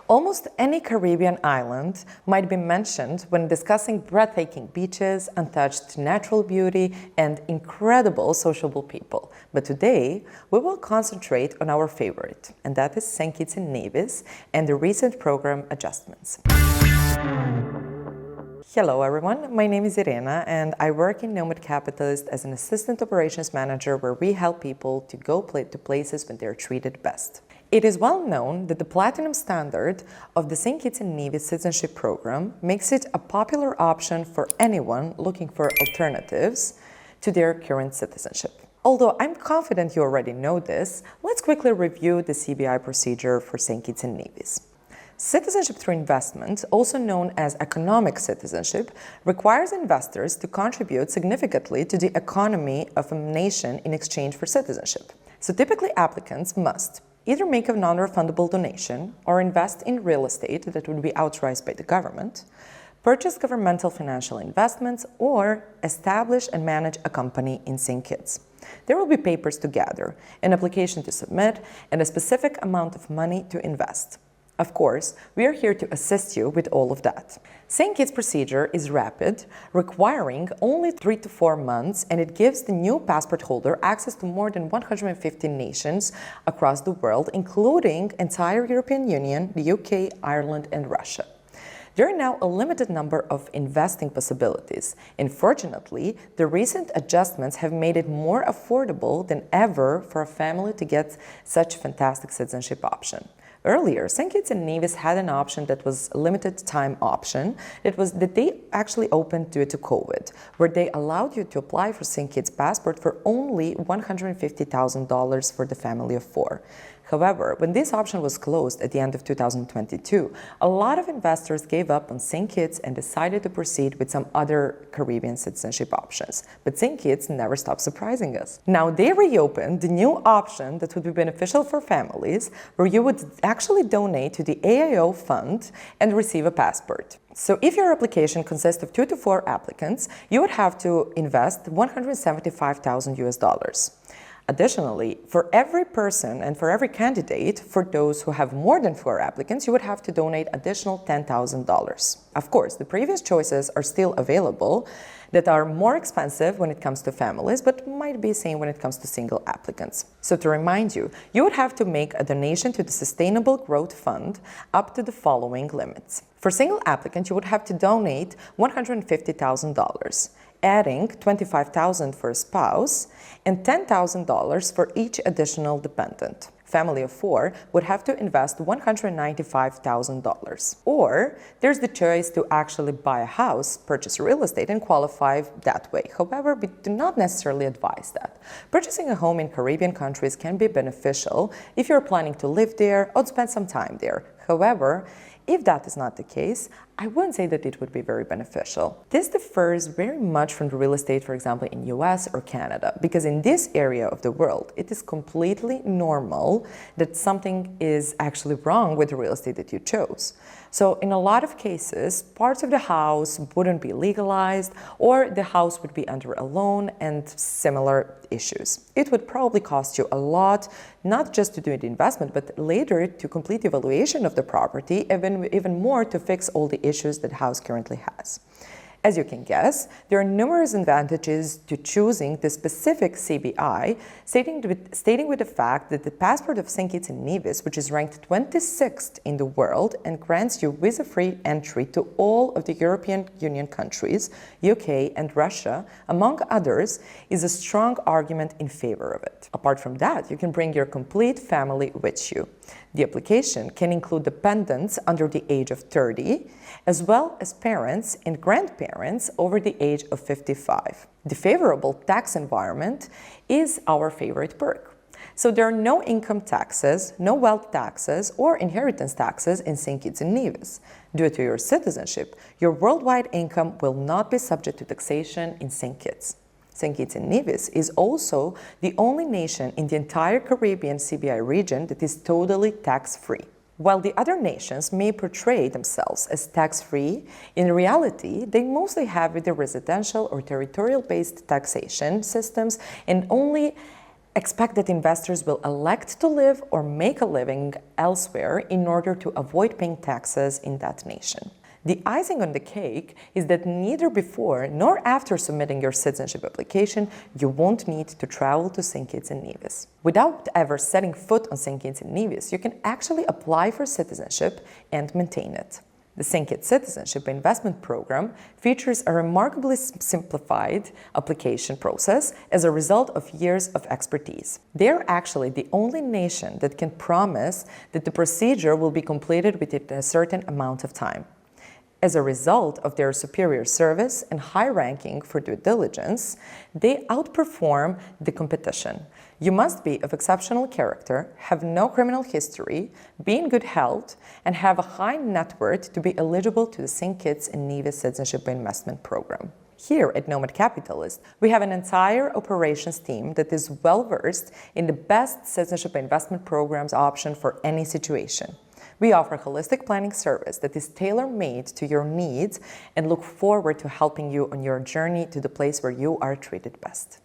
Almost any Caribbean island might be mentioned when discussing breathtaking beaches, untouched natural beauty, and incredible sociable people. But today, we will concentrate on our favorite, and that is St Kitts and Nevis and the recent program adjustments. Hello everyone, my name is Irena and I work in Nomad Capitalist as an assistant operations manager where we help people to go to places when they're treated best. It is well known that the platinum standard of the St Kitts and Nevis Citizenship program makes it a popular option for anyone looking for alternatives to their current citizenship. Although I'm confident you already know this, let's quickly review the CBI procedure for St Kitts and Nevis. Citizenship through investment, also known as economic citizenship, requires investors to contribute significantly to the economy of a nation in exchange for citizenship. So typically applicants must either make a non-refundable donation or invest in real estate that would be authorized by the government, purchase governmental financial investments, or establish and manage a company in St. Kitts. There will be papers to gather, an application to submit, and a specific amount of money to invest. Of course, we are here to assist you with all of that. St. Kitts' procedure is rapid, requiring only 3 to 4 months, and it gives the new passport holder access to more than 150 nations across the world, including entire European Union, the UK, Ireland, and Russia. There are now a limited number of investing possibilities, and fortunately, the recent adjustments have made it more affordable than ever for a family to get such a fantastic citizenship option. Earlier, St. Kitts and Nevis had an option that was a limited time option that they actually opened due to COVID, where they allowed you to apply for St. Kitts passport for only $150,000 for the family of 4. However, when this option was closed at the end of 2022, a lot of investors gave up on St. Kitts and decided to proceed with some other Caribbean citizenship options. But St. Kitts never stopped surprising us. Now they reopened the new option that would be beneficial for families, where you would actually donate to the AIO fund and receive a passport. So if your application consists of 2 to 4 applicants, you would have to invest $175,000. Additionally, for every person and for every candidate, for those who have more than 4 applicants, you would have to donate additional $10,000. Of course, the previous choices are still available that are more expensive when it comes to families, but might be same when it comes to single applicants. So to remind you, you would have to make a donation to the Sustainable Growth Fund up to the following limits. For single applicant, you would have to donate $150,000. adding $25,000 for a spouse and $10,000 for each additional dependent. Family of 4 would have to invest $195,000. Or there's the choice to actually buy a house, purchase real estate, and qualify that way. However, we do not necessarily advise that. Purchasing a home in Caribbean countries can be beneficial if you're planning to live there or spend some time there. However, if that is not the case, I wouldn't say that it would be very beneficial. This differs very much from the real estate, for example, in US or Canada, because in this area of the world, it is completely normal that something is actually wrong with the real estate that you chose. So in a lot of cases, parts of the house wouldn't be legalized, or the house would be under a loan and similar issues. It would probably cost you a lot, not just to do the investment, but later to complete the evaluation of the property, even more to fix all the issues that the house currently has. As you can guess, there are numerous advantages to choosing the specific CBI, stating with the fact that the passport of St. Kitts and Nevis, which is ranked 26th in the world and grants you visa-free entry to all of the European Union countries, UK and Russia, among others, is a strong argument in favor of it. Apart from that, you can bring your complete family with you. The application can include dependents under the age of 30, as well as parents and grandparents over the age of 55. The favorable tax environment is our favorite perk. So there are no income taxes, no wealth taxes, or inheritance taxes in St. Kitts and Nevis. Due to your citizenship, your worldwide income will not be subject to taxation in St. Kitts. St. Kitts and Nevis is also the only nation in the entire Caribbean CBI region that is totally tax-free. While the other nations may portray themselves as tax-free, in reality, they mostly have either residential or territorial-based taxation systems and only Expect that investors will elect to live or make a living elsewhere in order to avoid paying taxes in that nation. The icing on the cake is that neither before nor after submitting your citizenship application, you won't need to travel to St Kitts and Nevis. Without ever setting foot on St Kitts and Nevis, you can actually apply for citizenship and maintain it. The St Kitts Citizenship Investment Program features a remarkably simplified application process as a result of years of expertise. They're actually the only nation that can promise that the procedure will be completed within a certain amount of time. As a result of their superior service and high ranking for due diligence, they outperform the competition. You must be of exceptional character, have no criminal history, be in good health, and have a high net worth to be eligible to the St. Kitts and Nevis Citizenship Investment Program. Here at Nomad Capitalist, we have an entire operations team that is well-versed in the best citizenship investment programs option for any situation. We offer a holistic planning service that is tailor-made to your needs and look forward to helping you on your journey to the place where you are treated best.